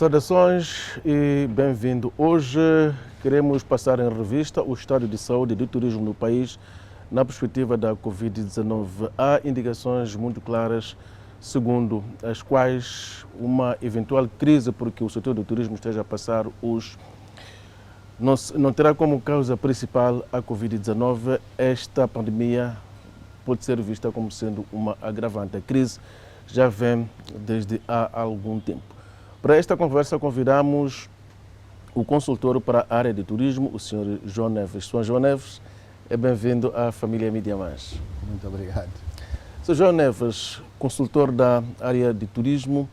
Saudações e bem-vindo. Hoje queremos passar em revista o estado de saúde do turismo no país na perspectiva da Covid-19. Há indicações muito claras, segundo as quais uma eventual crise porque o setor do turismo esteja a passar não terá como causa principal a Covid-19. Esta pandemia pode ser vista como sendo uma agravante. A crise já vem desde há algum tempo. Para esta conversa convidamos o consultor para a área de turismo, o Sr. João Neves. Sr. João Neves, é bem-vindo à família Mídia Mais. Muito obrigado. Sr. João Neves, consultor da área de turismo,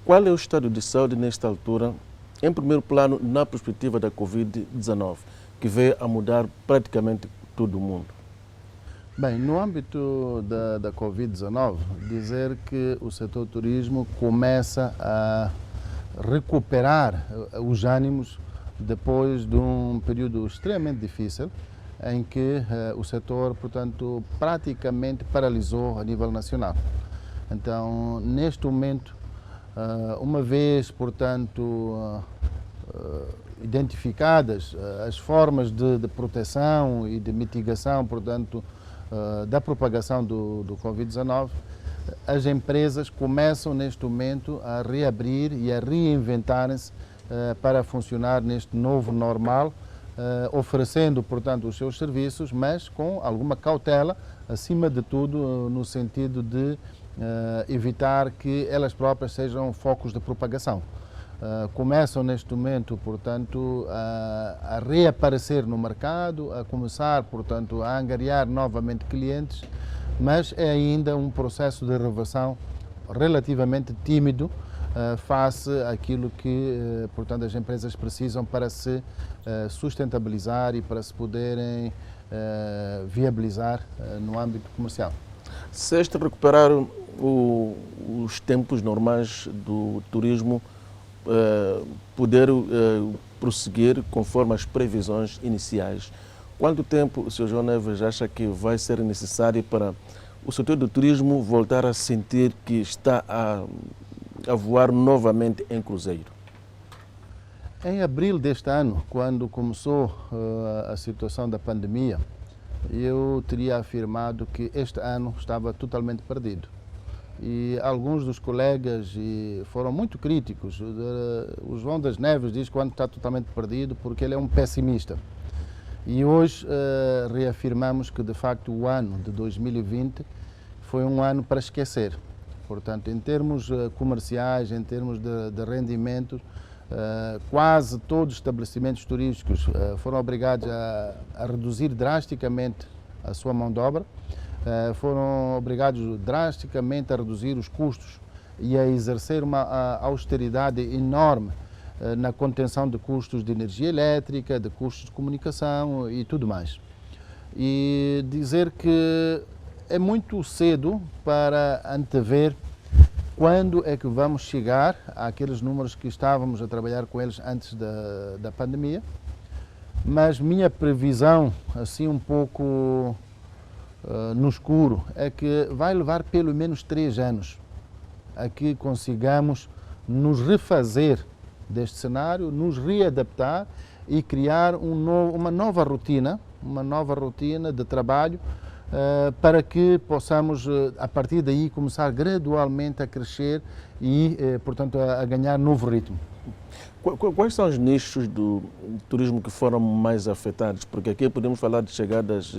qual é o estado de saúde nesta altura, em primeiro plano, na perspectiva da Covid-19, que veio a mudar praticamente todo o mundo? Bem, no âmbito da Covid-19, dizer que o setor turismo começa a recuperar os ânimos depois de um período extremamente difícil, em que o setor, portanto, praticamente paralisou a nível nacional. Então, neste momento, uma vez, portanto, identificadas as formas de proteção e de mitigação, portanto, da propagação do Covid-19, as empresas começam neste momento a reabrir e a reinventarem-se para funcionar neste novo normal, oferecendo, portanto, os seus serviços, mas com alguma cautela, acima de tudo, no sentido de evitar que elas próprias sejam focos de propagação. Começam neste momento, portanto, a reaparecer no mercado, a começar, portanto, a angariar novamente clientes, mas é ainda um processo de reversão relativamente tímido face àquilo que, portanto, as empresas precisam para se sustentabilizar e para se poderem viabilizar no âmbito comercial. Se este recuperar os tempos normais do turismo, poder prosseguir conforme as previsões iniciais, quanto tempo o Sr. João Neves acha que vai ser necessário para o setor do turismo voltar a sentir que está a voar novamente em cruzeiro? Em abril deste ano, quando começou a situação da pandemia, eu teria afirmado que este ano estava totalmente perdido. E alguns dos colegas foram muito críticos. O João das Neves diz que o ano está totalmente perdido porque ele é um pessimista. E hoje reafirmamos que, de facto, o ano de 2020 foi um ano para esquecer. Portanto, em termos comerciais, em termos de rendimentos, quase todos os estabelecimentos turísticos foram obrigados a reduzir drasticamente a sua mão de obra. Foram obrigados drasticamente a reduzir os custos e a exercer uma austeridade enorme na contenção de custos de energia elétrica, de custos de comunicação e tudo mais. E dizer que é muito cedo para antever quando é que vamos chegar àqueles números que estávamos a trabalhar com eles antes da pandemia, mas minha previsão, assim um pouco no escuro, é que vai levar pelo menos 3 anos a que consigamos nos refazer deste cenário, nos readaptar e criar uma nova rotina de trabalho para que possamos, a partir daí, começar gradualmente a crescer e, portanto, a ganhar novo ritmo. Quais são os nichos do turismo que foram mais afetados? Porque aqui podemos falar de chegadas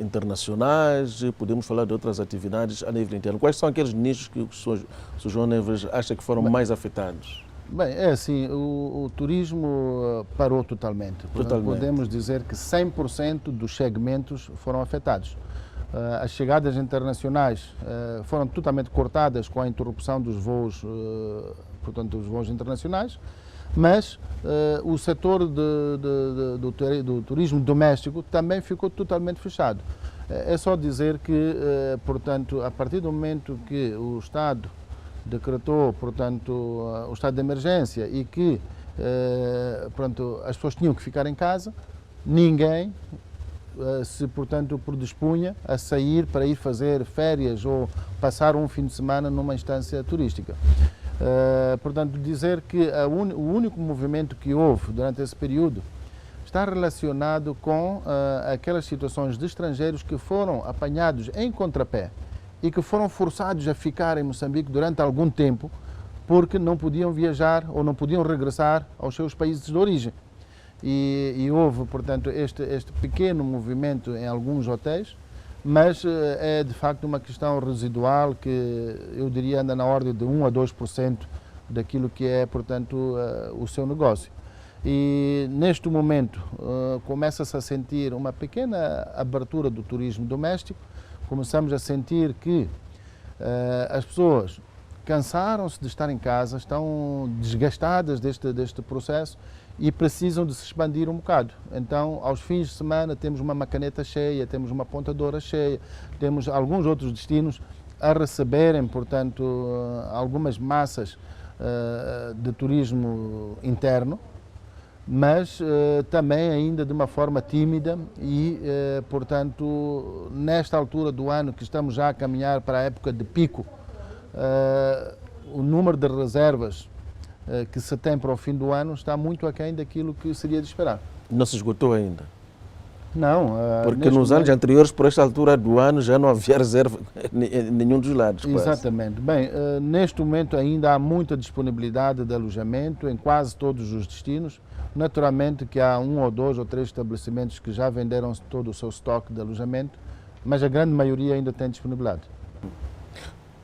internacionais, podemos falar de outras atividades a nível interno. Quais são aqueles nichos que o Sr. João Neves acha que foram mais afetados? Bem, é assim, o turismo parou totalmente. Podemos dizer que 100% dos segmentos foram afetados. As chegadas internacionais foram totalmente cortadas com a interrupção dos voos, portanto, dos voos internacionais, mas o setor do turismo doméstico também ficou totalmente fechado. É só dizer que, portanto, a partir do momento que o Estado decretou, portanto, o estado de emergência e que, portanto, as pessoas tinham que ficar em casa, ninguém se, portanto, predispunha a sair para ir fazer férias ou passar um fim de semana numa instância turística. Portanto, dizer que o único movimento que houve durante esse período está relacionado com aquelas situações de estrangeiros que foram apanhados em contrapé e que foram forçados a ficar em Moçambique durante algum tempo porque não podiam viajar ou não podiam regressar aos seus países de origem. E houve, portanto, este pequeno movimento em alguns hotéis, mas é de facto uma questão residual que eu diria anda na ordem de 1 a 2% daquilo que é, portanto, o seu negócio. E neste momento começa-se a sentir uma pequena abertura do turismo doméstico, começamos a sentir que as pessoas cansaram-se de estar em casa, estão desgastadas deste processo e precisam de se expandir um bocado. Então, aos fins de semana, temos uma Macaneta cheia, temos uma Ponta Doura cheia, temos alguns outros destinos a receberem, portanto, algumas massas de turismo interno, mas também ainda de uma forma tímida e, portanto, nesta altura do ano que estamos já a caminhar para a época de pico, o número de reservas que se tem para o fim do ano está muito aquém daquilo que seria de esperar. Não se esgotou ainda? Não. Porque nos anos anteriores, por esta altura do ano, já não havia reserva em nenhum dos lados. Exatamente. Bem, neste momento ainda há muita disponibilidade de alojamento em quase todos os destinos. Naturalmente que há 1 ou 2 ou 3 estabelecimentos que já venderam todo o seu estoque de alojamento, mas a grande maioria ainda tem disponibilidade.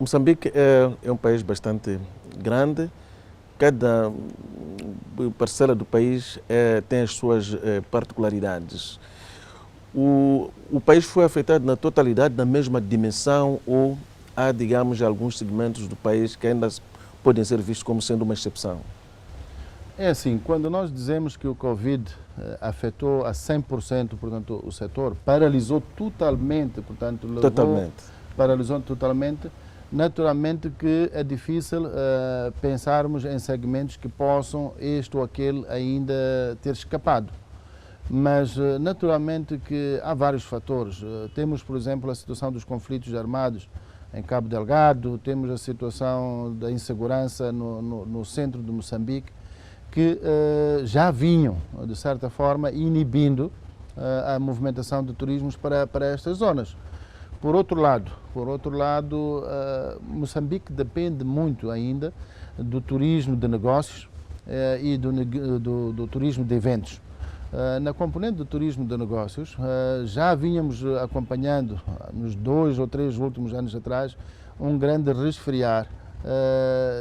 Moçambique é um país bastante grande. Cada parcela do país tem as suas particularidades. O país foi afetado na totalidade na mesma dimensão ou há, digamos, alguns segmentos do país que ainda podem ser vistos como sendo uma exceção? É assim, quando nós dizemos que o Covid afetou a 100%, portanto, o setor, paralisou totalmente, portanto, paralisou totalmente. Naturalmente que é difícil pensarmos em segmentos que possam este ou aquele ainda ter escapado. Mas naturalmente que há vários fatores. Temos, por exemplo, a situação dos conflitos armados em Cabo Delgado, temos a situação da insegurança no centro de Moçambique, que já vinham, de certa forma, inibindo a movimentação de turismos para estas zonas. Por outro lado, Moçambique depende muito ainda do turismo de negócios e do turismo de eventos. Na componente do turismo de negócios, já vínhamos acompanhando, nos 2 ou 3 últimos anos atrás, um grande resfriar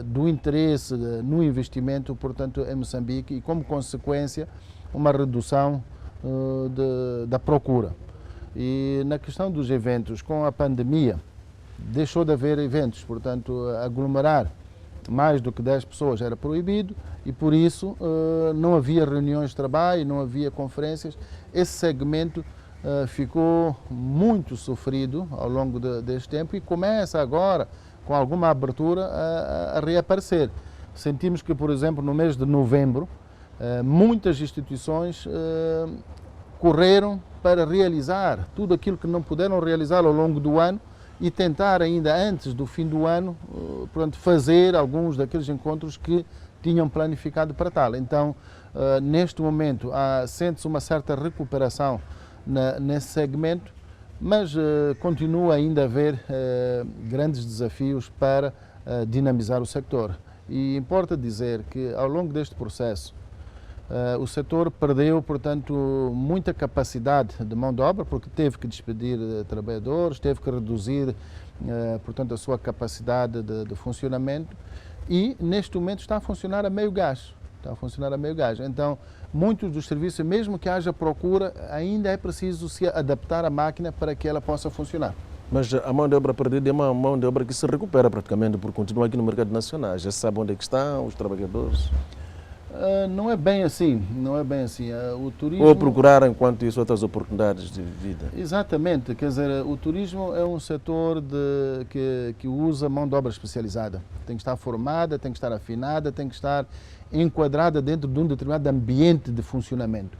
do interesse no investimento, portanto, em Moçambique e, como consequência, uma redução da procura. E na questão dos eventos, com a pandemia, deixou de haver eventos, portanto, aglomerar mais do que 10 pessoas era proibido e, por isso, não havia reuniões de trabalho, não havia conferências. Esse segmento ficou muito sofrido ao longo deste tempo e começa agora, com alguma abertura, a reaparecer. Sentimos que, por exemplo, no mês de novembro, muitas instituições correram para realizar tudo aquilo que não puderam realizar ao longo do ano e tentar ainda antes do fim do ano, portanto, fazer alguns daqueles encontros que tinham planificado para tal. Então, neste momento, sente-se uma certa recuperação nesse segmento, mas continua ainda a haver grandes desafios para dinamizar o sector. E importa dizer que, ao longo deste processo, o setor perdeu, portanto, muita capacidade de mão de obra, porque teve que despedir trabalhadores, teve que reduzir, portanto, a sua capacidade de funcionamento e, neste momento, está a funcionar a meio gás. Então, muitos dos serviços, mesmo que haja procura, ainda é preciso se adaptar à máquina para que ela possa funcionar. Mas a mão de obra perdida é uma mão de obra que se recupera praticamente por continuar aqui no mercado nacional. Já se sabe onde é que estão os trabalhadores? Não é bem assim, o turismo... Ou procurar, enquanto isso, outras oportunidades de vida. Exatamente, quer dizer, o turismo é um setor que usa mão de obra especializada. Tem que estar formada, tem que estar afinada, tem que estar enquadrada dentro de um determinado ambiente de funcionamento.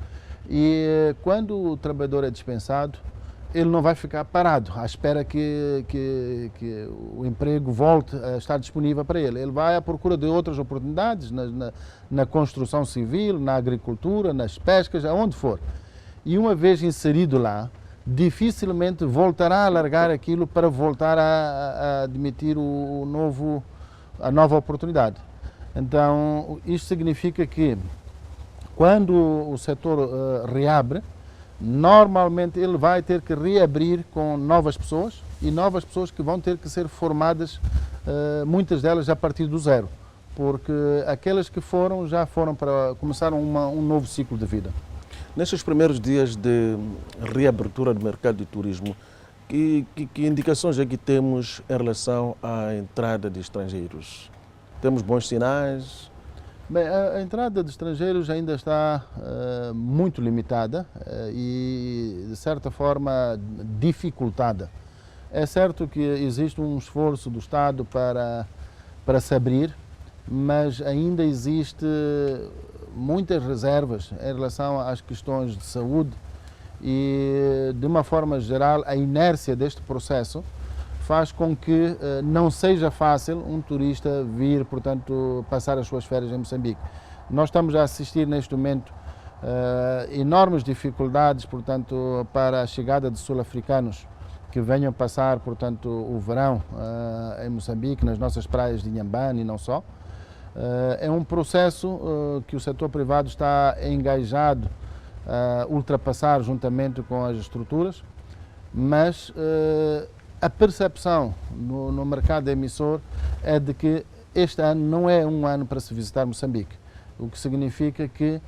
E quando o trabalhador é dispensado, ele não vai ficar parado à espera que o emprego volte a estar disponível para ele. Ele vai à procura de outras oportunidades na construção civil, na agricultura, nas pescas, aonde for. E uma vez inserido lá, dificilmente voltará a largar aquilo para voltar a admitir a nova oportunidade. Então, isto significa que quando o setor reabre, normalmente ele vai ter que reabrir com novas pessoas e novas pessoas que vão ter que ser formadas, muitas delas a partir do zero, porque aquelas que começaram um novo ciclo de vida. Nestes primeiros dias de reabertura do mercado de turismo, que indicações é que temos em relação à entrada de estrangeiros? Temos bons sinais? Bem, a entrada de estrangeiros ainda está muito limitada e, de certa forma, dificultada. É certo que existe um esforço do Estado para se abrir, mas ainda existe muitas reservas em relação às questões de saúde e, de uma forma geral, a inércia deste processo faz com que não seja fácil um turista vir, portanto, passar as suas férias em Moçambique. Nós estamos a assistir neste momento enormes dificuldades, portanto, para a chegada de sul-africanos que venham passar, portanto, o verão em Moçambique, nas nossas praias de Inhambane e não só. É um processo que o setor privado está engajado a ultrapassar juntamente com as estruturas, mas a percepção no mercado emissor é de que este ano não é um ano para se visitar Moçambique, o que significa que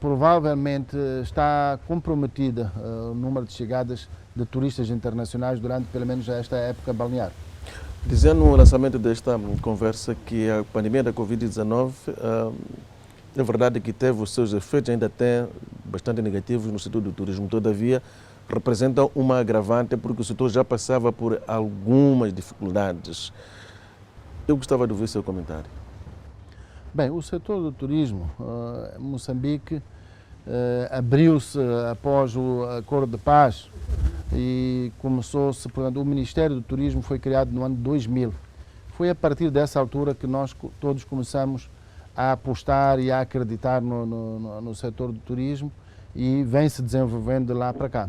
provavelmente está comprometida o número de chegadas de turistas internacionais durante pelo menos esta época balnear. Dizendo no lançamento desta conversa que a pandemia da Covid-19 é verdade que teve os seus efeitos, ainda tem bastante negativos no setor do turismo, todavia representam uma agravante porque o setor já passava por algumas dificuldades. Eu gostava de ouvir seu comentário. Bem, o setor do turismo, Moçambique, abriu-se após o Acordo de Paz e começou-se, portanto, o Ministério do Turismo foi criado no ano 2000. Foi a partir dessa altura que nós todos começamos a apostar e a acreditar no setor do turismo e vem se desenvolvendo de lá para cá.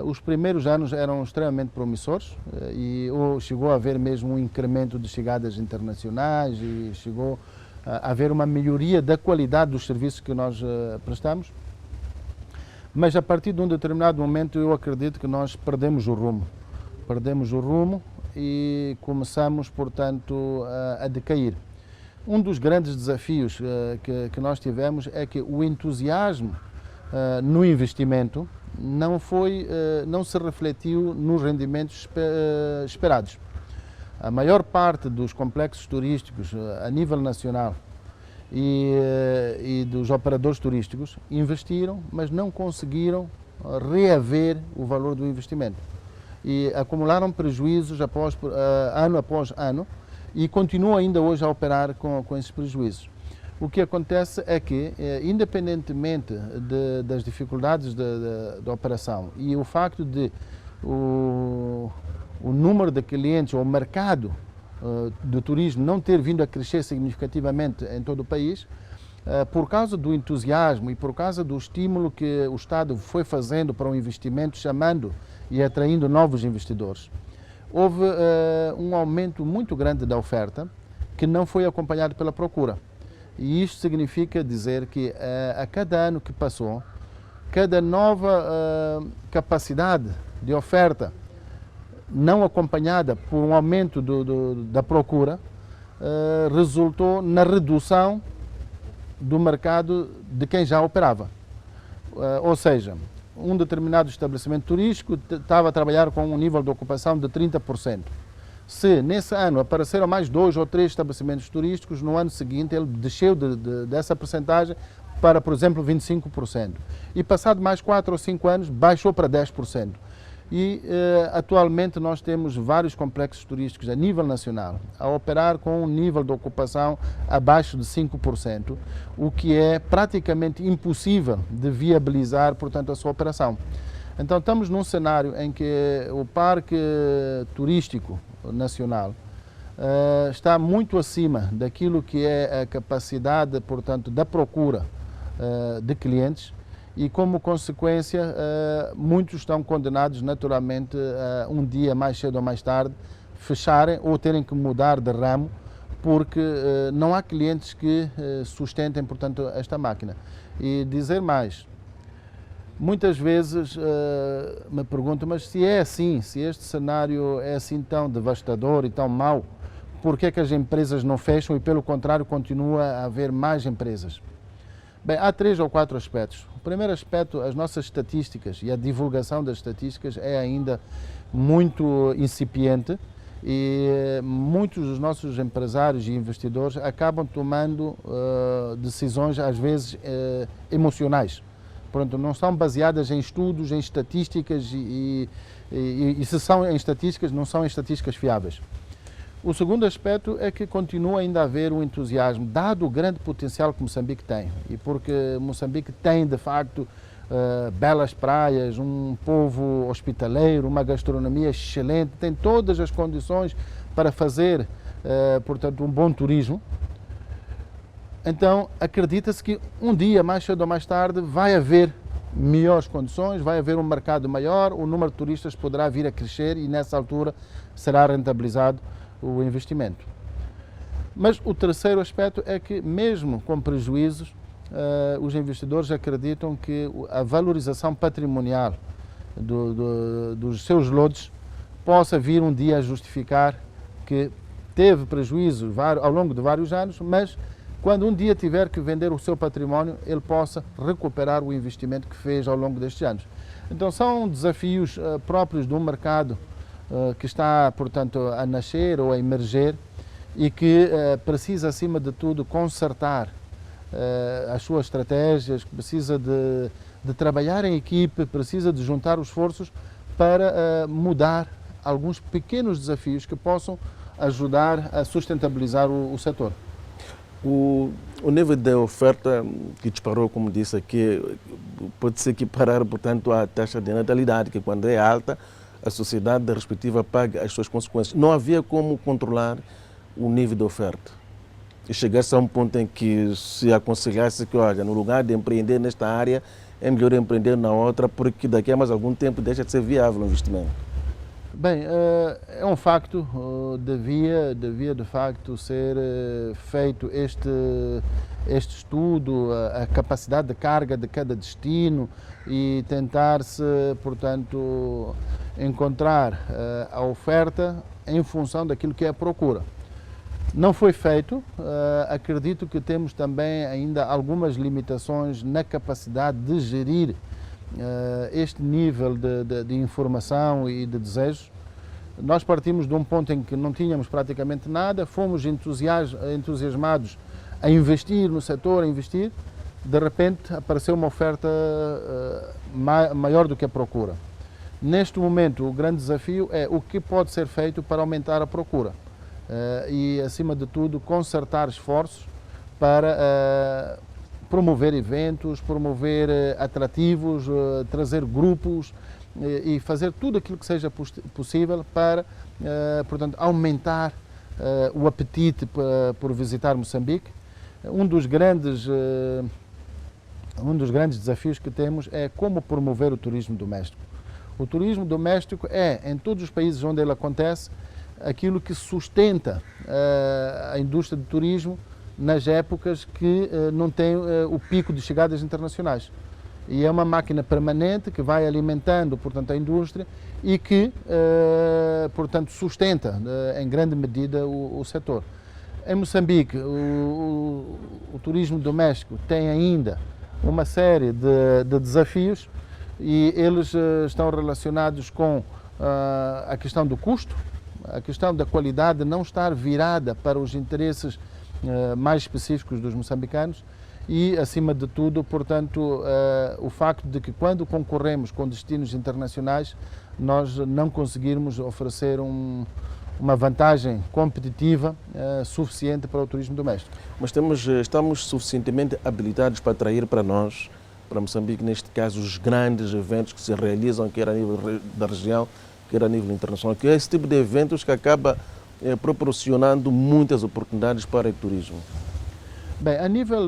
Os primeiros anos eram extremamente promissores e chegou a haver mesmo um incremento de chegadas internacionais e chegou a haver uma melhoria da qualidade dos serviços que nós prestamos. Mas a partir de um determinado momento eu acredito que nós perdemos o rumo. Perdemos o rumo e começamos, portanto, a decair. Um dos grandes desafios que nós tivemos é que o entusiasmo no investimento não se refletiu nos rendimentos esperados. A maior parte dos complexos turísticos a nível nacional e dos operadores turísticos investiram, mas não conseguiram reaver o valor do investimento. E acumularam prejuízos ano após ano e continuam ainda hoje a operar com esses prejuízos. O que acontece é que, independentemente das dificuldades da operação e o facto de o número de clientes ou o mercado do turismo não ter vindo a crescer significativamente em todo o país, por causa do entusiasmo e por causa do estímulo que o Estado foi fazendo para o investimento, chamando e atraindo novos investidores, houve um aumento muito grande da oferta que não foi acompanhado pela procura. E isto significa dizer que a cada ano que passou, cada nova capacidade de oferta não acompanhada por um aumento da procura resultou na redução do mercado de quem já operava. Ou seja, um determinado estabelecimento turístico estava a trabalhar com um nível de ocupação de 30%. Se nesse ano apareceram mais 2 ou 3 estabelecimentos turísticos, no ano seguinte ele desceu dessa percentagem para, por exemplo, 25%. E passado mais 4 ou 5 anos, baixou para 10%. E atualmente nós temos vários complexos turísticos a nível nacional a operar com um nível de ocupação abaixo de 5%, o que é praticamente impossível de viabilizar, portanto, a sua operação. Então estamos num cenário em que o parque turístico nacional está muito acima daquilo que é a capacidade, portanto, da procura de clientes e, como consequência, muitos estão condenados naturalmente a um dia mais cedo ou mais tarde fecharem ou terem que mudar de ramo porque não há clientes que sustentem, portanto, esta máquina. E dizer mais, muitas vezes me pergunto, mas se é assim, se este cenário é assim tão devastador e tão mau, por que é que as empresas não fecham e, pelo contrário, continua a haver mais empresas? Bem, há 3 ou 4 aspectos. O primeiro aspecto, as nossas estatísticas e a divulgação das estatísticas é ainda muito incipiente e muitos dos nossos empresários e investidores acabam tomando decisões, às vezes, emocionais. Pronto, não são baseadas em estudos, em estatísticas e se são em estatísticas, não são em estatísticas fiáveis. O segundo aspecto é que continua ainda a haver um entusiasmo, dado o grande potencial que Moçambique tem, e porque Moçambique tem, de facto, belas praias, um povo hospitaleiro, uma gastronomia excelente, tem todas as condições para fazer, portanto, um bom turismo. Então, acredita-se que um dia, mais cedo ou mais tarde, vai haver melhores condições, vai haver um mercado maior, o número de turistas poderá vir a crescer e, nessa altura, será rentabilizado o investimento. Mas o terceiro aspecto é que, mesmo com prejuízos, os investidores acreditam que a valorização patrimonial dos seus lotes possa vir um dia a justificar que teve prejuízo ao longo de vários anos, mas quando um dia tiver que vender o seu património, ele possa recuperar o investimento que fez ao longo destes anos. Então são desafios próprios de um mercado que está, portanto, a nascer ou a emerger e que precisa, acima de tudo, consertar as suas estratégias, precisa de trabalhar em equipe, precisa de juntar os esforços para mudar alguns pequenos desafios que possam ajudar a sustentabilizar o setor. O nível de oferta que disparou, como disse aqui, pode se equiparar, portanto, à taxa de natalidade, que quando é alta, a sociedade respectiva paga as suas consequências. Não havia como controlar o nível de oferta. E chegar-se a um ponto em que se aconselhasse que, olha, no lugar de empreender nesta área, é melhor empreender na outra, porque daqui a mais algum tempo deixa de ser viável o investimento. Bem, é um facto, devia de facto ser feito este estudo, a capacidade de carga de cada destino e tentar-se, portanto, encontrar a oferta em função daquilo que é a procura. Não foi feito, acredito que temos também ainda algumas limitações na capacidade de gerir este nível de informação e de desejos. Nós partimos de um ponto em que não tínhamos praticamente nada, fomos entusiasmados a investir no setor, a investir, de repente apareceu uma oferta maior do que a procura. Neste momento, o grande desafio é o que pode ser feito para aumentar a procura e, acima de tudo, concertar esforços para promover eventos, promover atrativos, trazer grupos e fazer tudo aquilo que seja possível para, portanto, aumentar o apetite por visitar Moçambique. Um dos grandes desafios que temos é como promover o turismo doméstico. O turismo doméstico é, em todos os países onde ele acontece, aquilo que sustenta a indústria do turismo nas épocas que não tem o pico de chegadas internacionais. E é uma máquina permanente que vai alimentando, portanto, a indústria e que, portanto, sustenta em grande medida o setor. Em Moçambique, o turismo doméstico tem ainda uma série de desafios e eles estão relacionados com a questão do custo, a questão da qualidade não estar virada para os interesses mais específicos dos moçambicanos e, acima de tudo, portanto, o facto de que quando concorremos com destinos internacionais nós não conseguirmos oferecer uma vantagem competitiva suficiente para o turismo doméstico. Mas estamos suficientemente habilitados para atrair para nós para Moçambique, neste caso os grandes eventos que se realizam, quer a nível da região, quer a nível internacional, que é esse tipo de eventos que acaba proporcionando muitas oportunidades para o turismo. Bem, a nível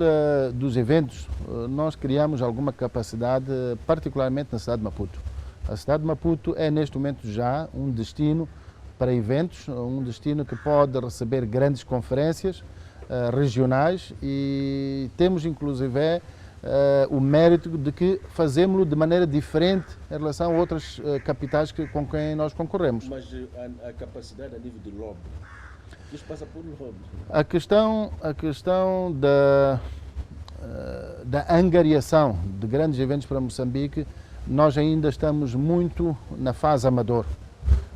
dos eventos, nós criamos alguma capacidade, particularmente na cidade de Maputo. A cidade de Maputo é neste momento já um destino para eventos, um destino que pode receber grandes conferências regionais e temos inclusive o mérito de que fazemos-lo de maneira diferente em relação a outras capitais com quem nós concorremos. Mas a capacidade a nível de lobby, isso passa por lobby. A questão da angariação de grandes eventos para Moçambique, nós ainda estamos muito na fase amador.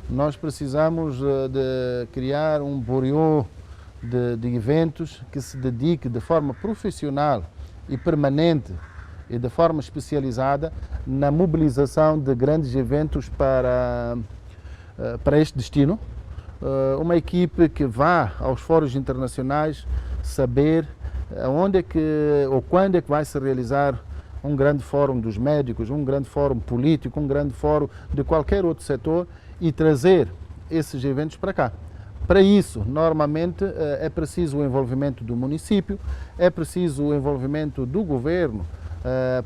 Nós precisamos de criar um bureau de eventos que se dedique de forma profissional e permanente e de forma especializada na mobilização de grandes eventos para este destino. Uma equipe que vá aos fóruns internacionais saber onde é que ou quando é que vai se realizar um grande fórum dos médicos, um grande fórum político, um grande fórum de qualquer outro setor e trazer esses eventos para cá. Para isso, normalmente, é preciso o envolvimento do município, é preciso o envolvimento do governo,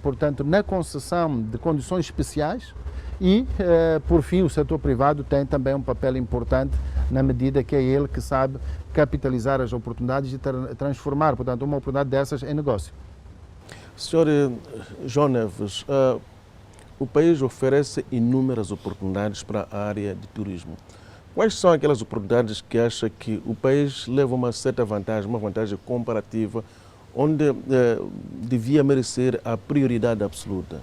portanto, na concessão de condições especiais e, por fim, o setor privado tem também um papel importante na medida que é ele que sabe capitalizar as oportunidades e transformar, portanto, uma oportunidade dessas em negócio. Senhor João Neves, o país oferece inúmeras oportunidades para a área de turismo. Quais são aquelas oportunidades que acha que o país leva uma certa vantagem, uma vantagem comparativa, onde devia merecer a prioridade absoluta?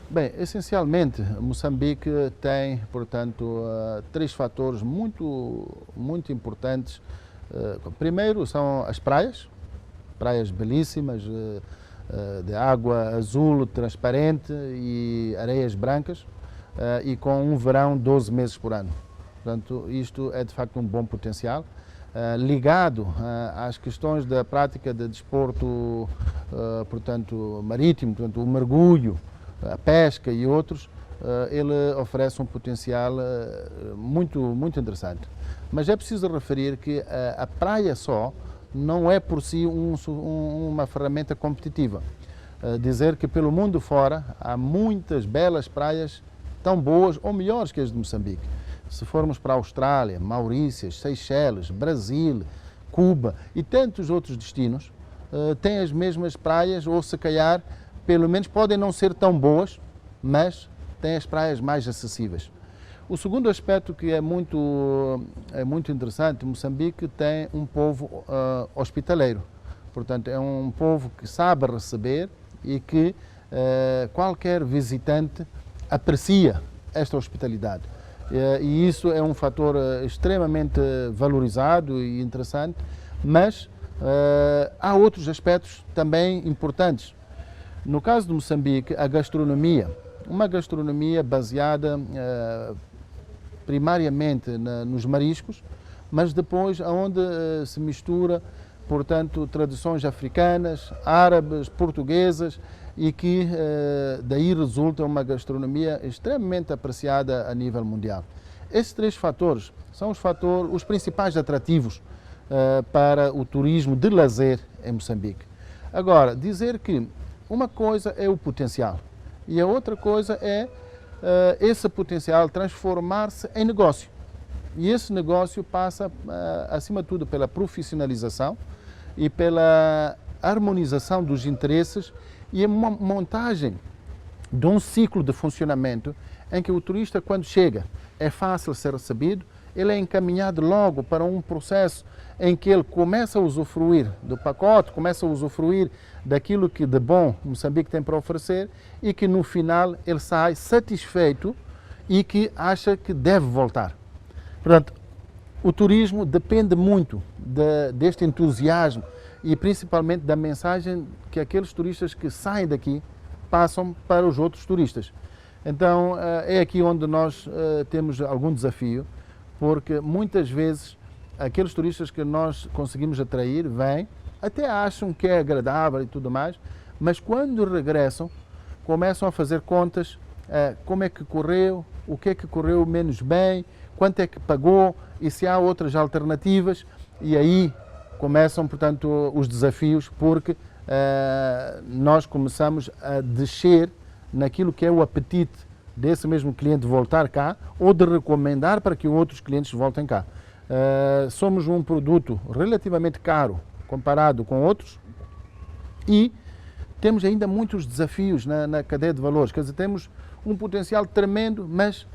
Bem, essencialmente, Moçambique tem, portanto, três fatores muito importantes. Primeiro são as praias belíssimas, de água azul transparente e areias brancas, e com um verão 12 meses por ano. Portanto, isto é de facto um bom potencial. Ligado às questões da prática de desporto, portanto, marítimo, portanto, o mergulho, a pesca e outros, ele oferece um potencial muito interessante. Mas é preciso referir que a praia só não é por si uma ferramenta competitiva. Dizer que pelo mundo fora há muitas belas praias tão boas ou melhores que as de Moçambique. Se formos para a Austrália, Maurícias, Seychelles, Brasil, Cuba e tantos outros destinos, têm as mesmas praias ou se calhar, pelo menos podem não ser tão boas, mas têm as praias mais acessíveis. O segundo aspecto que é muito interessante, Moçambique tem um povo hospitaleiro. Portanto, é um povo que sabe receber e que qualquer visitante aprecia esta hospitalidade. E isso é um fator extremamente valorizado e interessante, mas há outros aspectos também importantes. No caso de Moçambique, a gastronomia, uma gastronomia baseada primariamente nos mariscos, mas depois onde se mistura, portanto, tradições africanas, árabes, portuguesas e que daí resulta uma gastronomia extremamente apreciada a nível mundial. Esses três fatores são os principais atrativos para o turismo de lazer em Moçambique. Agora, dizer que uma coisa é o potencial e a outra coisa é esse potencial transformar-se em negócio. E esse negócio passa, acima de tudo, pela profissionalização e pela harmonização dos interesses e uma montagem de um ciclo de funcionamento em que o turista, quando chega, é fácil ser recebido, ele é encaminhado logo para um processo em que ele começa a usufruir do pacote, começa a usufruir daquilo que de bom Moçambique tem para oferecer e que no final ele sai satisfeito e que acha que deve voltar. Portanto, o turismo depende muito deste entusiasmo e principalmente da mensagem que aqueles turistas que saem daqui passam para os outros turistas. Então, é aqui onde nós temos algum desafio, porque muitas vezes aqueles turistas que nós conseguimos atrair vêm, até acham que é agradável e tudo mais, Mas quando regressam, começam a fazer contas, como é que correu, o que é que correu menos bem, quanto é que pagou e se há outras alternativas. E aí começam, portanto, os desafios, porque nós começamos a descer naquilo que é o apetite desse mesmo cliente voltar cá ou de recomendar para que outros clientes voltem cá. Somos um produto relativamente caro comparado com outros e temos ainda muitos desafios na cadeia de valores. Quer dizer, temos um potencial tremendo, mas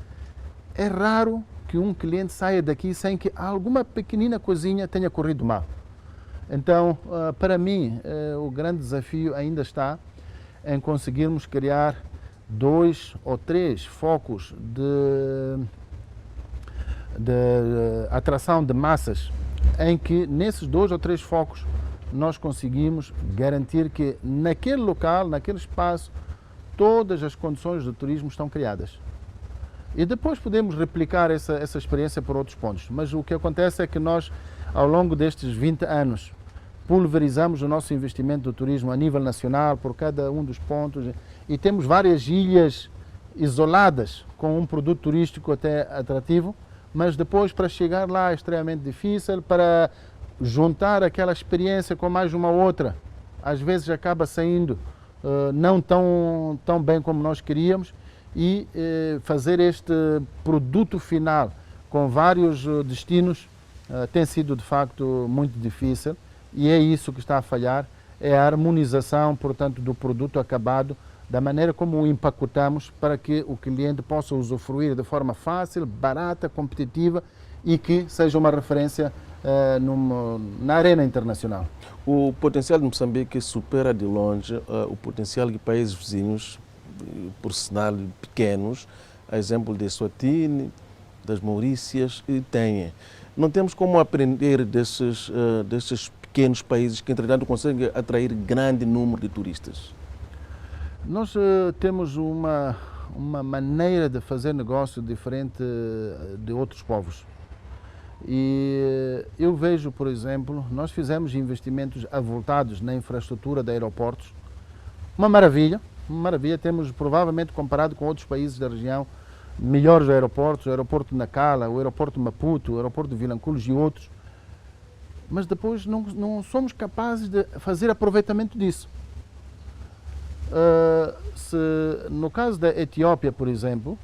é raro que um cliente saia daqui sem que alguma pequenina coisinha tenha corrido mal. Então, para mim, o grande desafio ainda está em conseguirmos criar 2 ou 3 focos de atração de massas, em que nesses 2 ou 3 focos nós conseguimos garantir que naquele local, naquele espaço, todas as condições de turismo estão criadas. E depois podemos replicar essa experiência por outros pontos. Mas o que acontece é que nós, ao longo destes 20 anos, pulverizamos o nosso investimento do turismo a nível nacional, por cada um dos pontos, e temos várias ilhas isoladas com um produto turístico até atrativo, mas depois para chegar lá é extremamente difícil, para juntar aquela experiência com mais uma outra, às vezes acaba saindo não tão bem como nós queríamos, e fazer este produto final com vários destinos tem sido de facto muito difícil, e é isso que está a falhar, é a harmonização, portanto, do produto acabado, da maneira como o empacotamos para que o cliente possa usufruir de forma fácil, barata, competitiva e que seja uma referência na arena internacional. O potencial de Moçambique supera de longe o potencial de países vizinhos, por sinal pequenos, a exemplo de Eswatini, das Maurícias, e têm. Não temos como aprender desses pequenos países que, entretanto, conseguem atrair grande número de turistas. Nós temos uma maneira de fazer negócio diferente de outros povos. E eu vejo, por exemplo, nós fizemos investimentos avultados na infraestrutura de aeroportos. Uma maravilha, temos provavelmente comparado com outros países da região, melhores aeroportos, o aeroporto de Nacala, o aeroporto de Maputo, o aeroporto de Vilanculos e outros. Mas depois não somos capazes de fazer aproveitamento disso. No caso da Etiópia, por exemplo,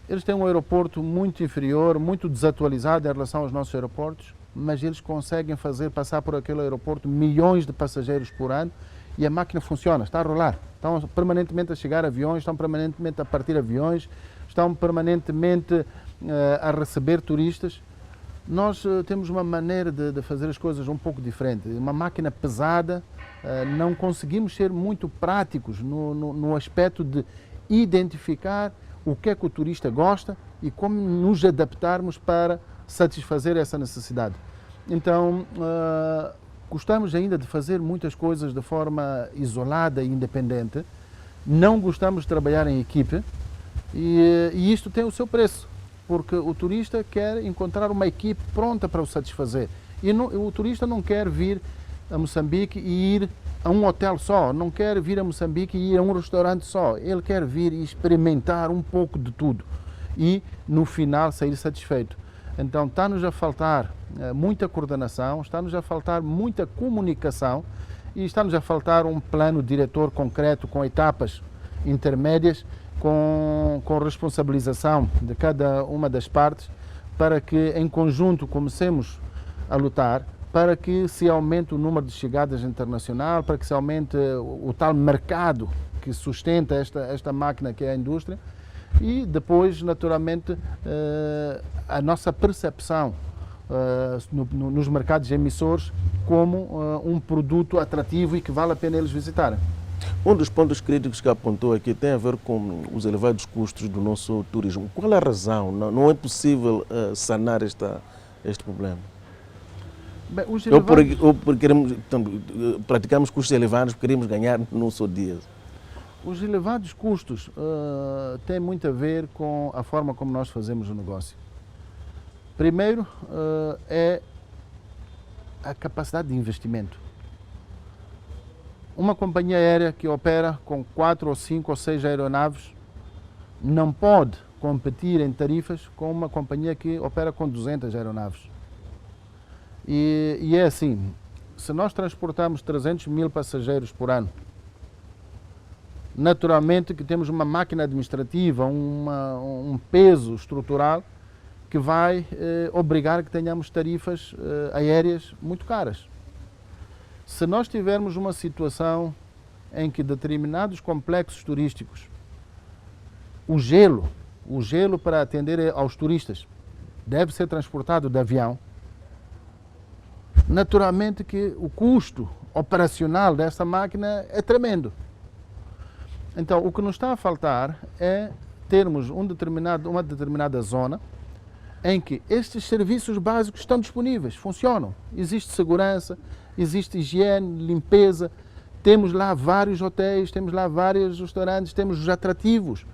eles têm um aeroporto muito inferior, muito desatualizado em relação aos nossos aeroportos, mas eles conseguem fazer passar por aquele aeroporto milhões de passageiros por ano e a máquina funciona, está a rolar. Estão permanentemente a chegar aviões, estão permanentemente a partir aviões, estão permanentemente a receber turistas. Nós temos uma maneira de fazer as coisas um pouco diferente, uma máquina pesada, não conseguimos ser muito práticos no aspecto de identificar o que é que o turista gosta e como nos adaptarmos para satisfazer essa necessidade. Então, gostamos ainda de fazer muitas coisas de forma isolada e independente, não gostamos de trabalhar em equipe e isto tem o seu preço, porque o turista quer encontrar uma equipe pronta para o satisfazer. E o turista não quer vir a Moçambique e ir a um hotel só, não quer vir a Moçambique e ir a um restaurante só. Ele quer vir e experimentar um pouco de tudo e, no final, sair satisfeito. Então, está-nos a faltar muita coordenação, está-nos a faltar muita comunicação e está-nos a faltar um plano diretor concreto com etapas intermédias, com responsabilização de cada uma das partes, para que em conjunto comecemos a lutar para que se aumente o número de chegadas internacional, para que se aumente o tal mercado que sustenta esta máquina que é a indústria e depois, naturalmente, a nossa percepção nos mercados emissores como um produto atrativo e que vale a pena eles visitarem. Um dos pontos críticos que apontou aqui tem a ver com os elevados custos do nosso turismo. Qual é a razão? Não é possível sanar este problema? Bem, ou porque praticamos custos elevados porque queremos ganhar num só dia? Os elevados custos têm muito a ver com a forma como nós fazemos o negócio. Primeiro, é a capacidade de investimento. uma companhia aérea que opera com 4 ou 5 ou 6 aeronaves não pode competir em tarifas com uma companhia que opera com 200 aeronaves. E é assim, se nós transportamos 300 mil passageiros por ano, naturalmente que temos uma máquina administrativa, um peso estrutural que vai obrigar que tenhamos tarifas aéreas muito caras. Se nós tivermos uma situação em que determinados complexos turísticos, o gelo para atender aos turistas deve ser transportado de avião, naturalmente que o custo operacional dessa máquina é tremendo. Então, o que nos está a faltar é termos uma determinada zona em que estes serviços básicos estão disponíveis, funcionam. Existe segurança, existe higiene, limpeza, temos lá vários hotéis, temos lá vários restaurantes, temos os atrativos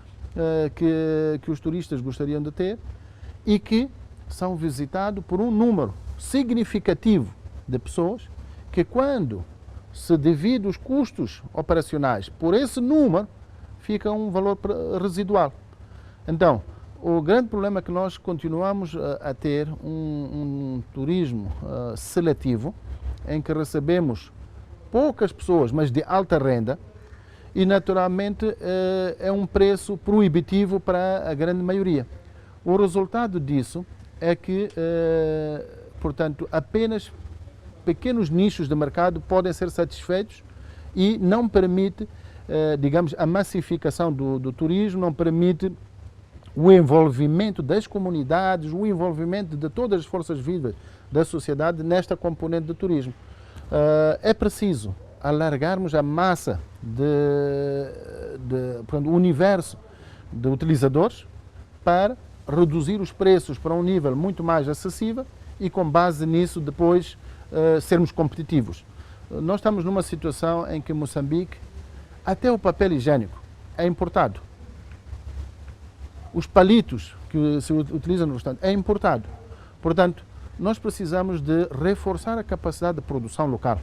que os turistas gostariam de ter e que são visitados por um número significativo de pessoas que, quando se divide os custos operacionais por esse número, fica um valor residual. Então, o grande problema é que nós continuamos a ter um turismo seletivo, em que recebemos poucas pessoas, mas de alta renda, e naturalmente é um preço proibitivo para a grande maioria. O resultado disso é que, portanto, apenas pequenos nichos de mercado podem ser satisfeitos e não permite, digamos, a massificação do turismo, não permite o envolvimento das comunidades, o envolvimento de todas as forças vivas da sociedade nesta componente do turismo. É preciso alargarmos a massa o universo de utilizadores para reduzir os preços para um nível muito mais acessível e, com base nisso, depois sermos competitivos. Nós estamos numa situação em que Moçambique, até o papel higiênico é importado. Os palitos que se utilizam no restaurante é importado. Portanto, nós precisamos de reforçar a capacidade de produção local,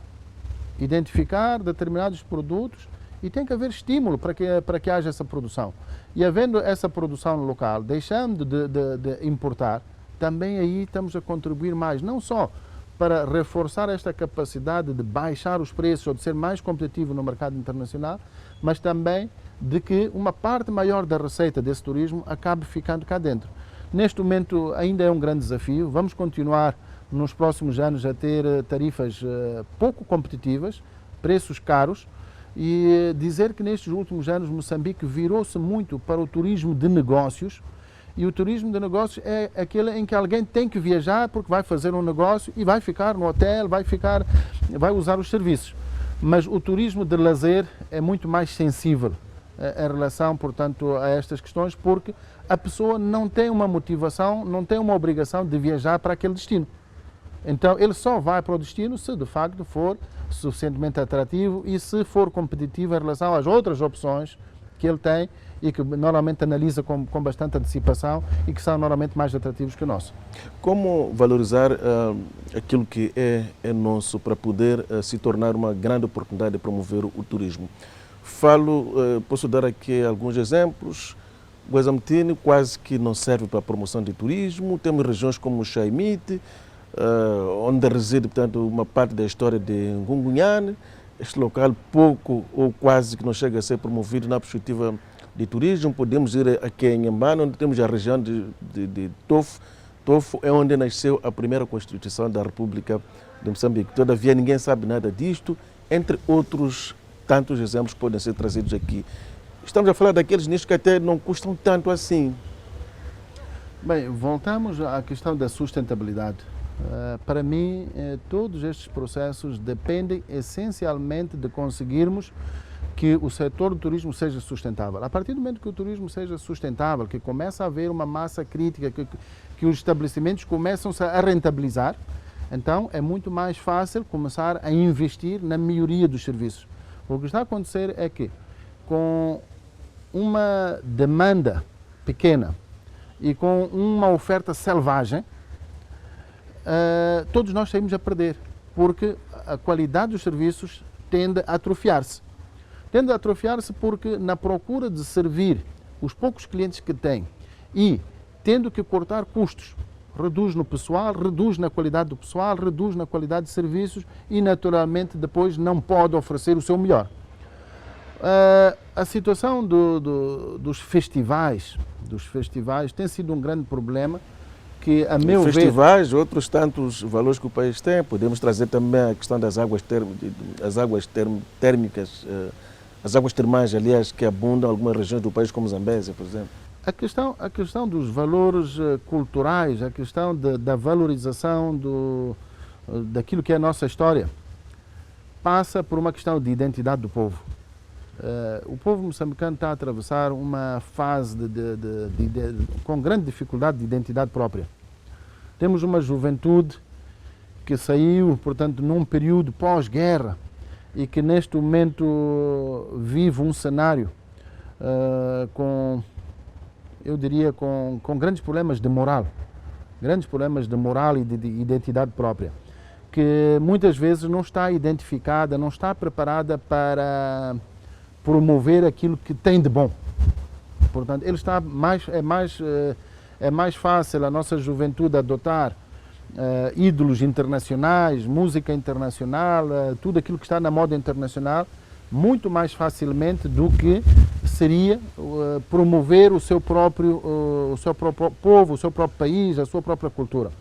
identificar determinados produtos e tem que haver estímulo para que haja essa produção. E havendo essa produção local, deixando de importar, também aí estamos a contribuir mais, não só para reforçar esta capacidade de baixar os preços ou de ser mais competitivo no mercado internacional, mas também de que uma parte maior da receita desse turismo acabe ficando cá dentro. Neste momento ainda é um grande desafio, vamos continuar nos próximos anos a ter tarifas pouco competitivas, preços caros, e dizer que nestes últimos anos Moçambique virou-se muito para o turismo de negócios, e o turismo de negócios é aquele em que alguém tem que viajar porque vai fazer um negócio e vai ficar no hotel, vai usar os serviços. Mas o turismo de lazer é muito mais sensível em relação, portanto, a estas questões, porque a pessoa não tem uma motivação, não tem uma obrigação de viajar para aquele destino. Então, ele só vai para o destino se, de facto, for suficientemente atrativo e se for competitivo em relação às outras opções que ele tem e que normalmente analisa com bastante antecipação e que são normalmente mais atrativos que o nosso. Como valorizar aquilo que é nosso para poder se tornar uma grande oportunidade de promover o turismo? Posso dar aqui alguns exemplos. Guazamtini quase que não serve para a promoção de turismo. Temos regiões como Chaimite, onde reside, portanto, uma parte da história de Ngungunhane. Este local pouco ou quase que não chega a ser promovido na perspectiva de turismo. Podemos ir aqui em Nhambane, onde temos a região de Tofo. Tofo é onde nasceu a primeira Constituição da República de Moçambique. Todavia, ninguém sabe nada disto, entre outros tantos exemplos que podem ser trazidos aqui. Estamos a falar daqueles nichos que até não custam tanto assim. Bem, voltamos à questão da sustentabilidade. Para mim, todos estes processos dependem essencialmente de conseguirmos que o setor do turismo seja sustentável. A partir do momento que o turismo seja sustentável, que começa a haver uma massa crítica, que os estabelecimentos começam-se a rentabilizar, então é muito mais fácil começar a investir na melhoria dos serviços. O que está a acontecer é que, com uma demanda pequena e com uma oferta selvagem, todos nós saímos a perder, porque a qualidade dos serviços tende a atrofiar-se. Tende a atrofiar-se porque, na procura de servir os poucos clientes que tem e tendo que cortar custos, reduz no pessoal, reduz na qualidade do pessoal, reduz na qualidade de serviços e, naturalmente, depois não pode oferecer o seu melhor. A situação dos festivais tem sido um grande problema que, a meu ver... Festivais, outros tantos valores que o país tem. Podemos trazer também a questão das águas térmicas, as águas termais, aliás, que abundam em algumas regiões do país, como Zambésia, por exemplo. A questão dos valores culturais, a questão da valorização daquilo que é a nossa história, passa por uma questão de identidade do povo. O povo moçambicano está a atravessar uma fase com grande dificuldade de identidade própria. Temos uma juventude que saiu, portanto, num período pós-guerra e que neste momento vive um cenário eu diria, com grandes problemas de moral e de identidade própria, que muitas vezes não está identificada, não está preparada para promover aquilo que tem de bom. Portanto, é mais fácil a nossa juventude adotar ídolos internacionais, música internacional, tudo aquilo que está na moda internacional, muito mais facilmente do que seria promover o seu próprio povo, o seu próprio país, a sua própria cultura.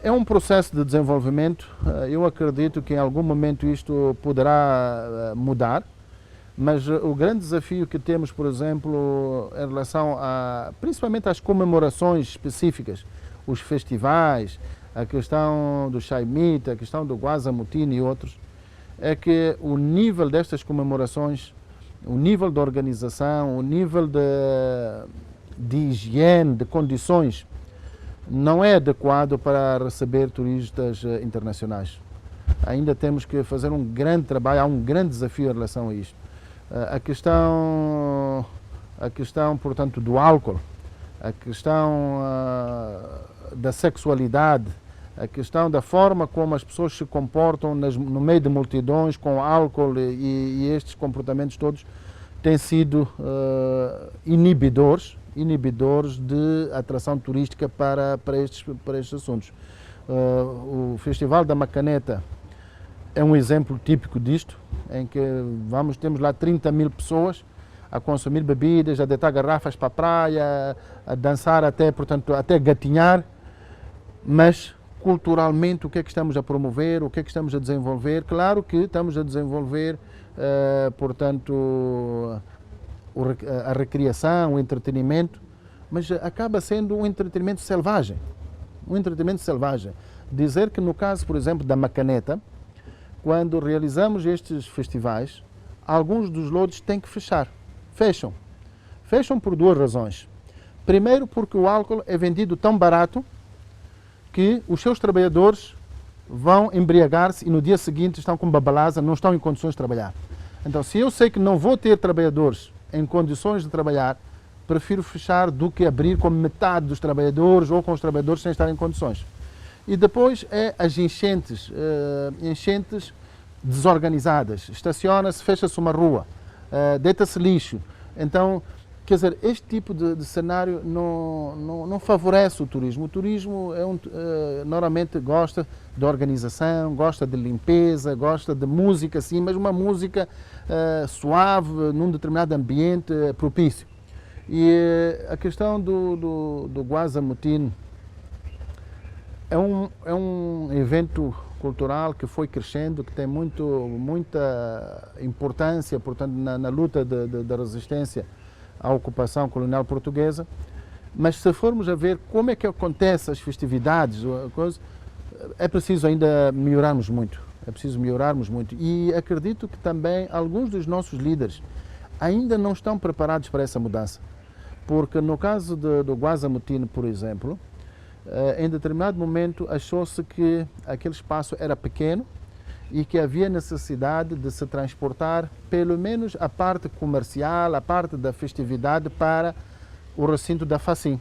É um processo de desenvolvimento. Eu acredito que em algum momento isto poderá mudar, mas o grande desafio que temos, por exemplo, em relação principalmente às comemorações específicas, os festivais, a questão do Chaimita, a questão do Gwaza Mutini e outros, é que o nível destas comemorações, o nível de organização, o nível de higiene, de condições, não é adequado para receber turistas internacionais. Ainda temos que fazer um grande trabalho, há um grande desafio em relação a isto. A questão, portanto, do álcool, a questão da sexualidade, a questão da forma como as pessoas se comportam no meio de multidões com álcool e estes comportamentos todos têm sido inibidores de atração turística para estes assuntos. O Festival da Macaneta é um exemplo típico disto, em que temos lá 30 mil pessoas a consumir bebidas, a deitar garrafas para a praia, a dançar até gatinhar, mas culturalmente o que é que estamos a promover, o que é que estamos a desenvolver? Claro que estamos a desenvolver, portanto, a recriação, o entretenimento, mas acaba sendo um entretenimento selvagem. Dizer que no caso, por exemplo, da Macaneta, quando realizamos estes festivais, alguns dos lotes têm que fechar. Fecham por duas razões. Primeiro, porque o álcool é vendido tão barato que os seus trabalhadores vão embriagar-se e no dia seguinte estão com babalaza, não estão em condições de trabalhar. Então, se eu sei que não vou ter trabalhadores em condições de trabalhar, prefiro fechar do que abrir com metade dos trabalhadores ou com os trabalhadores sem estar em condições. E depois as enchentes desorganizadas. Estaciona-se, fecha-se uma rua, deita-se lixo. Então, quer dizer, este tipo de cenário não favorece o turismo. O turismo normalmente gosta de organização, gosta de limpeza, gosta de música, sim, mas uma música suave, num determinado ambiente propício. E a questão do Gwaza Mutini é um evento cultural que foi crescendo, que tem muita importância, portanto, na luta da resistência à ocupação colonial portuguesa, mas se formos a ver como é que acontecem as festividades, é preciso ainda melhorarmos muito. E acredito que também alguns dos nossos líderes ainda não estão preparados para essa mudança. Porque no caso do Gwaza Mutini, por exemplo, em determinado momento achou-se que aquele espaço era pequeno e que havia necessidade de se transportar pelo menos a parte comercial, a parte da festividade para o recinto da Facim.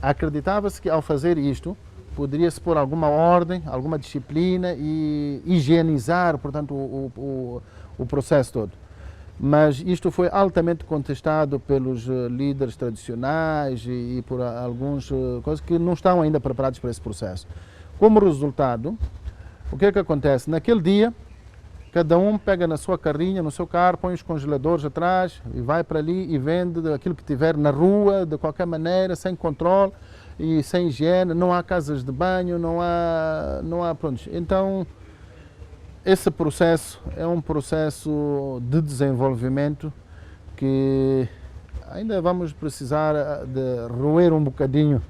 Acreditava-se que ao fazer isto poderia-se pôr alguma ordem, alguma disciplina e higienizar, portanto, o processo todo. Mas isto foi altamente contestado pelos líderes tradicionais e por alguns coisas que não estão ainda preparados para esse processo. Como resultado, o que é que acontece? Naquele dia, cada um pega na sua carrinha, no seu carro, põe os congeladores atrás e vai para ali e vende aquilo que tiver na rua, de qualquer maneira, sem controle e sem higiene. Não há casas de banho, não há pronto. Então, esse processo é um processo de desenvolvimento que ainda vamos precisar de roer um bocadinho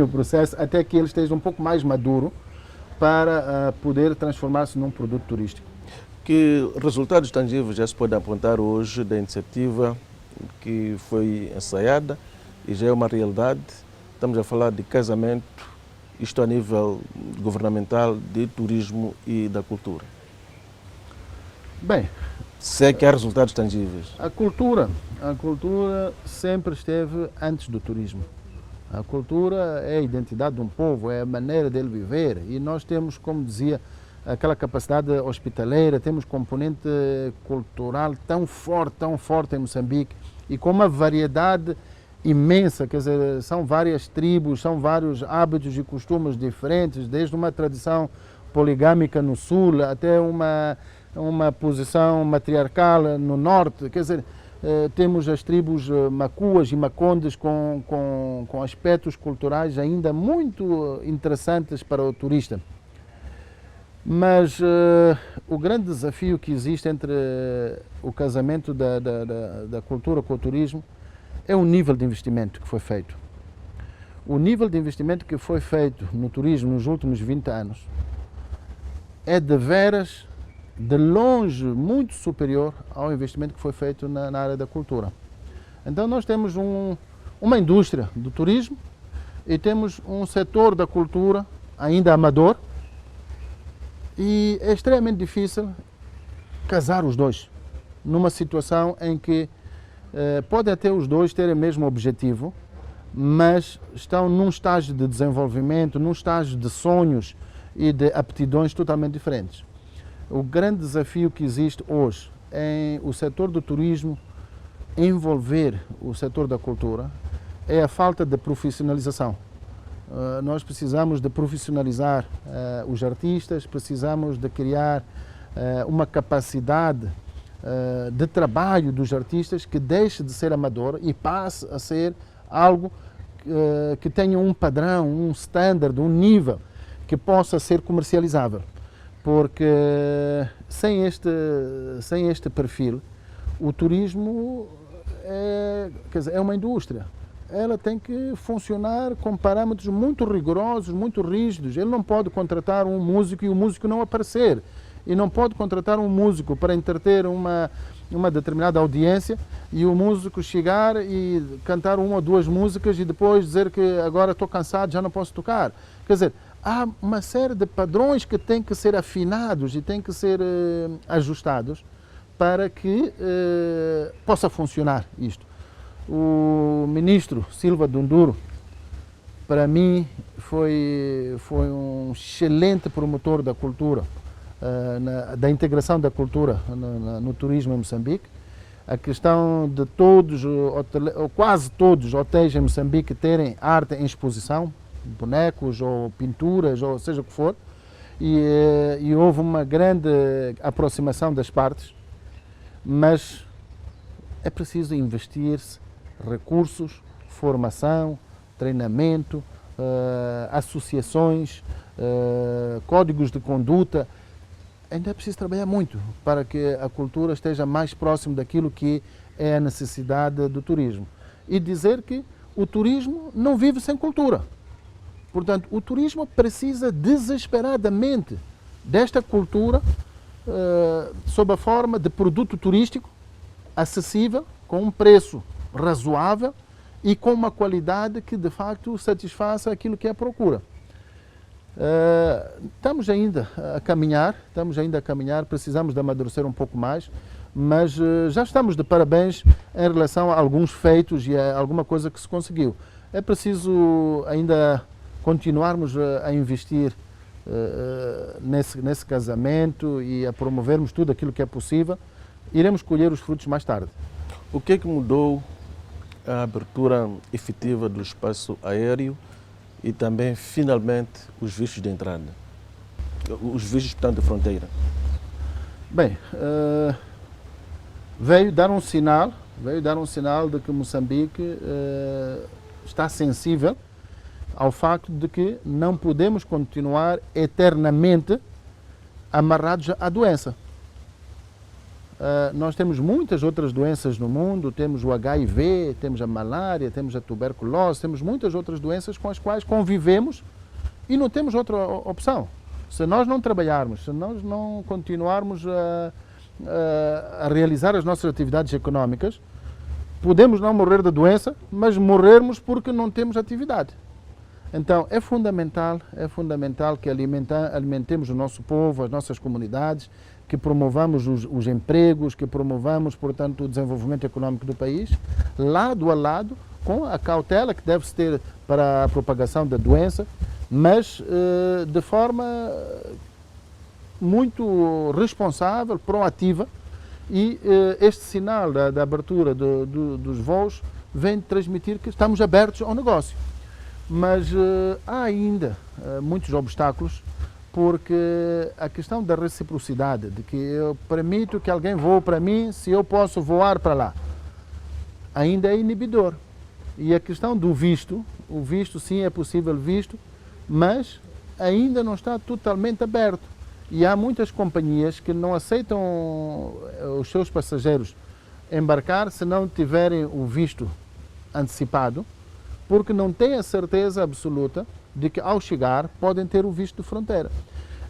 o processo até que ele esteja um pouco mais maduro para poder transformar-se num produto turístico. Que resultados tangíveis já se pode apontar hoje da iniciativa que foi ensaiada e já é uma realidade? Estamos a falar de casamento, isto a nível governamental, de turismo e da cultura. Bem, se é que há resultados tangíveis. A cultura sempre esteve antes do turismo. A cultura é a identidade de um povo, é a maneira dele viver. E nós temos, como dizia, aquela capacidade hospitaleira, temos componente cultural tão forte em Moçambique e com uma variedade imensa, quer dizer, são várias tribos, são vários hábitos e costumes diferentes, desde uma tradição poligâmica no sul até uma posição matriarcal no norte, quer dizer, temos as tribos macuas e macondes com aspectos culturais ainda muito interessantes para o turista. Mas o grande desafio que existe entre o casamento da cultura com o turismo é o nível de investimento que foi feito. O nível de investimento que foi feito no turismo nos últimos 20 anos é de veras, de longe, muito superior ao investimento que foi feito na área da cultura. Então nós temos uma indústria do turismo e temos um setor da cultura ainda amador e é extremamente difícil casar os dois numa situação em que podem até os dois terem o mesmo objetivo, mas estão num estágio de desenvolvimento, num estágio de sonhos e de aptidões totalmente diferentes. O grande desafio que existe hoje em o setor do turismo envolver o setor da cultura é a falta de profissionalização. Nós precisamos de profissionalizar os artistas, precisamos de criar uma capacidade de trabalho dos artistas que deixe de ser amador e passe a ser algo que tenha um padrão, um standard, um nível que possa ser comercializável. Porque sem este perfil, o turismo é uma indústria. Ela tem que funcionar com parâmetros muito rigorosos, muito rígidos. Ele não pode contratar um músico e o músico não aparecer. E não pode contratar um músico para entreter uma determinada audiência e o músico chegar e cantar uma ou duas músicas e depois dizer que agora estou cansado, já não posso tocar. Quer dizer, há uma série de padrões que têm que ser afinados e têm que ser ajustados para que possa funcionar isto. O ministro Silva Dunduro, para mim, foi um excelente promotor da cultura, da integração da cultura no turismo em Moçambique. A questão de todos, ou quase todos os hotéis em Moçambique terem arte em exposição, bonecos ou pinturas, ou seja o que for, e houve uma grande aproximação das partes, mas é preciso investir-se recursos, formação, treinamento, associações, códigos de conduta. Ainda é preciso trabalhar muito para que a cultura esteja mais próximo daquilo que é a necessidade do turismo. E dizer que o turismo não vive sem cultura. Portanto, o turismo precisa desesperadamente desta cultura sob a forma de produto turístico acessível, com um preço razoável e com uma qualidade que de facto satisfaça aquilo que é a procura. Estamos ainda a caminhar, precisamos de amadurecer um pouco mais, mas já estamos de parabéns em relação a alguns feitos e a alguma coisa que se conseguiu. É preciso ainda continuarmos a investir nesse casamento e a promovermos tudo aquilo que é possível, iremos colher os frutos mais tarde. O que é que mudou a abertura efetiva do espaço aéreo e também, finalmente, os vistos de entrada? Os vistos, portanto, de fronteira. Bem, veio dar um sinal de que Moçambique está sensível ao facto de que não podemos continuar eternamente amarrados à doença. Nós temos muitas outras doenças no mundo, temos o HIV, temos a malária, temos a tuberculose, temos muitas outras doenças com as quais convivemos e não temos outra opção. Se nós não trabalharmos, se nós não continuarmos a realizar as nossas atividades económicas, podemos não morrer da doença, mas morrermos porque não temos atividade. Então é fundamental que alimentemos o nosso povo, as nossas comunidades, que promovamos os empregos, que promovamos, portanto, o desenvolvimento econômico do país, lado a lado, com a cautela que deve-se ter para a propagação da doença, mas de forma muito responsável, proativa, e este sinal da abertura dos voos vem transmitir que estamos abertos ao negócio. Mas há ainda muitos obstáculos, porque a questão da reciprocidade, de que eu permito que alguém voe para mim se eu posso voar para lá, ainda é inibidor. E a questão do visto, o visto sim é possível visto, mas ainda não está totalmente aberto. E há muitas companhias que não aceitam os seus passageiros embarcar se não tiverem o visto antecipado, porque não têm a certeza absoluta de que ao chegar podem ter o visto de fronteira.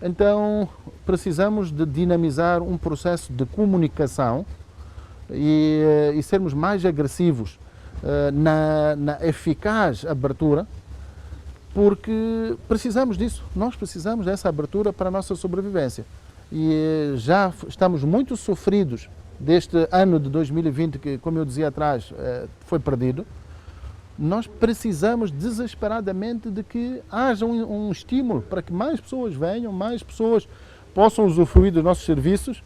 Então precisamos de dinamizar um processo de comunicação e sermos mais agressivos na eficaz abertura, porque precisamos disso, nós precisamos dessa abertura para a nossa sobrevivência. E já estamos muito sofridos deste ano de 2020, que, como eu dizia atrás, foi perdido. Nós precisamos desesperadamente de que haja um estímulo para que mais pessoas venham, mais pessoas possam usufruir dos nossos serviços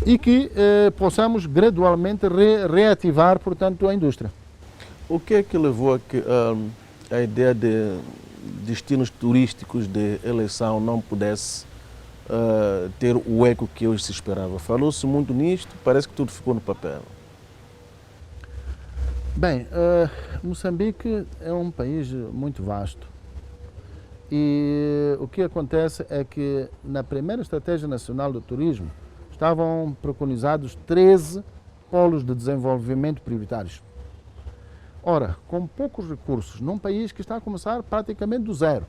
e que possamos gradualmente reativar, portanto, a indústria. O que é que levou a ideia de destinos turísticos de eleição não pudesse ter o eco que hoje se esperava? Falou-se muito nisto, parece que tudo ficou no papel. Bem, Moçambique é um país muito vasto e o que acontece é que na primeira Estratégia Nacional do Turismo estavam preconizados 13 polos de desenvolvimento prioritários. Ora, com poucos recursos, num país que está a começar praticamente do zero,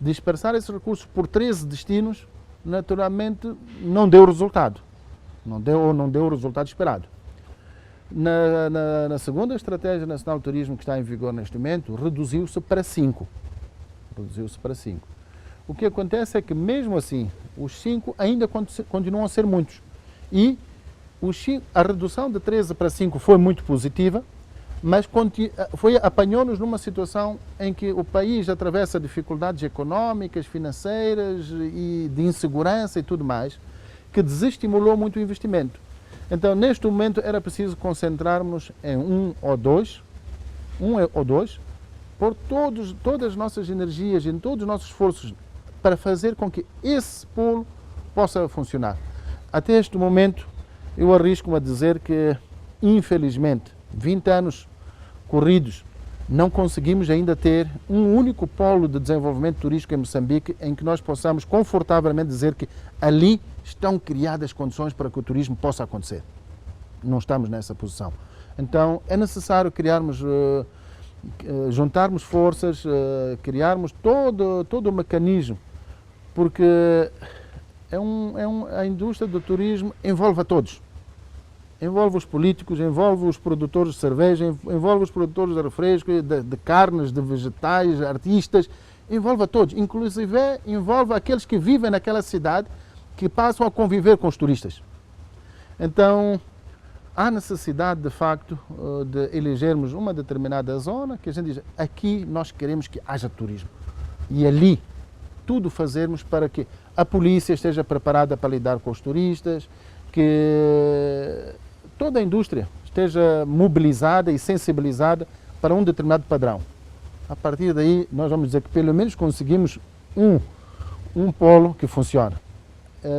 dispersar esses recursos por 13 destinos, naturalmente não deu resultado, não deu o resultado esperado. Na segunda Estratégia Nacional de Turismo, que está em vigor neste momento, reduziu-se para 5. O que acontece é que, mesmo assim, os 5 ainda continuam a ser muitos. E a redução de 13 para 5 foi muito positiva, mas apanhou-nos numa situação em que o país atravessa dificuldades económicas, financeiras e de insegurança e tudo mais, que desestimulou muito o investimento. Então, neste momento, era preciso concentrarmos em um ou dois, por todas as nossas energias e todos os nossos esforços para fazer com que esse polo possa funcionar. Até este momento, eu arrisco-me a dizer que, infelizmente, 20 anos corridos, não conseguimos ainda ter um único polo de desenvolvimento turístico em Moçambique em que nós possamos confortavelmente dizer que ali estão criadas condições para que o turismo possa acontecer. Não estamos nessa posição. Então é necessário juntarmos forças, criarmos todo o mecanismo, porque a indústria do turismo envolve a todos. Envolve os políticos, envolve os produtores de cerveja, envolve os produtores de refresco, de carnes, de vegetais, artistas, envolve a todos. Inclusive envolve aqueles que vivem naquela cidade, que passam a conviver com os turistas. Então, há necessidade, de facto, de elegermos uma determinada zona, que a gente diz, aqui nós queremos que haja turismo. e ali tudo fazermos para que a polícia esteja preparada para lidar com os turistas, que toda a indústria esteja mobilizada e sensibilizada para um determinado padrão. A partir daí, nós vamos dizer que pelo menos conseguimos um polo que funciona.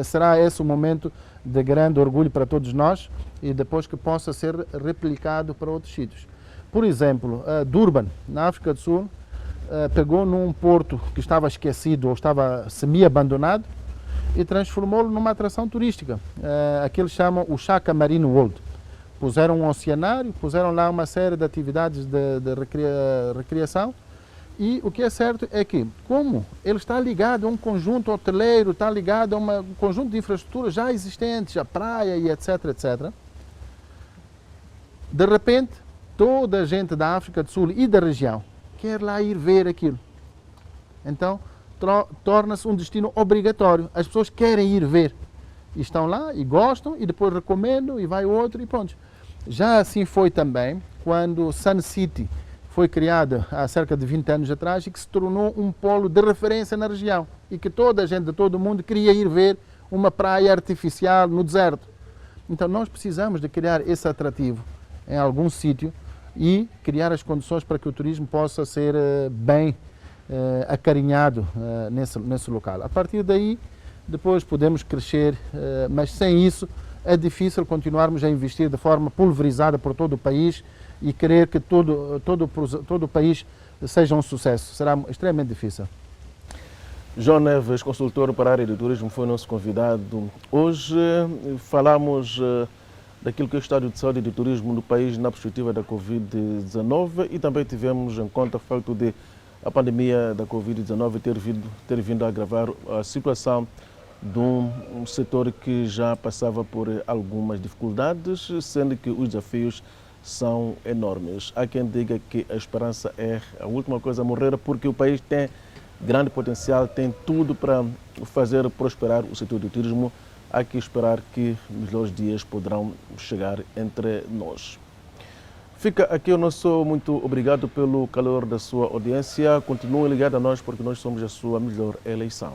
Será esse o momento de grande orgulho para todos nós e depois que possa ser replicado para outros sítios. Por exemplo, Durban, na África do Sul, pegou num porto que estava esquecido ou estava semi-abandonado e transformou-lo numa atração turística. Aqui eles chamam o Shaka Marine World. Puseram um oceanário, puseram lá uma série de atividades de recreação. E o que é certo é que, como ele está ligado a um conjunto hoteleiro, está ligado a um conjunto de infraestruturas já existentes, a praia e etc, etc, de repente, toda a gente da África do Sul e da região quer lá ir ver aquilo. Então, torna-se um destino obrigatório. As pessoas querem ir ver. E estão lá e gostam e depois recomendam e vai outro e pronto. Já assim foi também quando Sun City foi criada há cerca de 20 anos atrás e que se tornou um polo de referência na região e que toda a gente de todo o mundo queria ir ver uma praia artificial no deserto. Então nós precisamos de criar esse atrativo em algum sítio e criar as condições para que o turismo possa ser bem acarinhado nesse local. A partir daí, depois podemos crescer, mas sem isso é difícil continuarmos a investir de forma pulverizada por todo o país e querer que todo o país seja um sucesso. Será extremamente difícil. João Neves, consultor para a área de turismo, foi nosso convidado. Hoje falamos daquilo que é o estado de saúde de turismo no país na perspectiva da Covid-19 e também tivemos em conta o facto de a pandemia da Covid-19 ter vindo a agravar a situação de um setor que já passava por algumas dificuldades, sendo que os desafios são enormes. Há quem diga que a esperança é a última coisa a morrer, porque o país tem grande potencial, tem tudo para fazer prosperar o setor do turismo. Há que esperar que melhores dias poderão chegar entre nós. Fica aqui o nosso muito obrigado pelo calor da sua audiência. Continue ligado a nós porque nós somos a sua melhor eleição.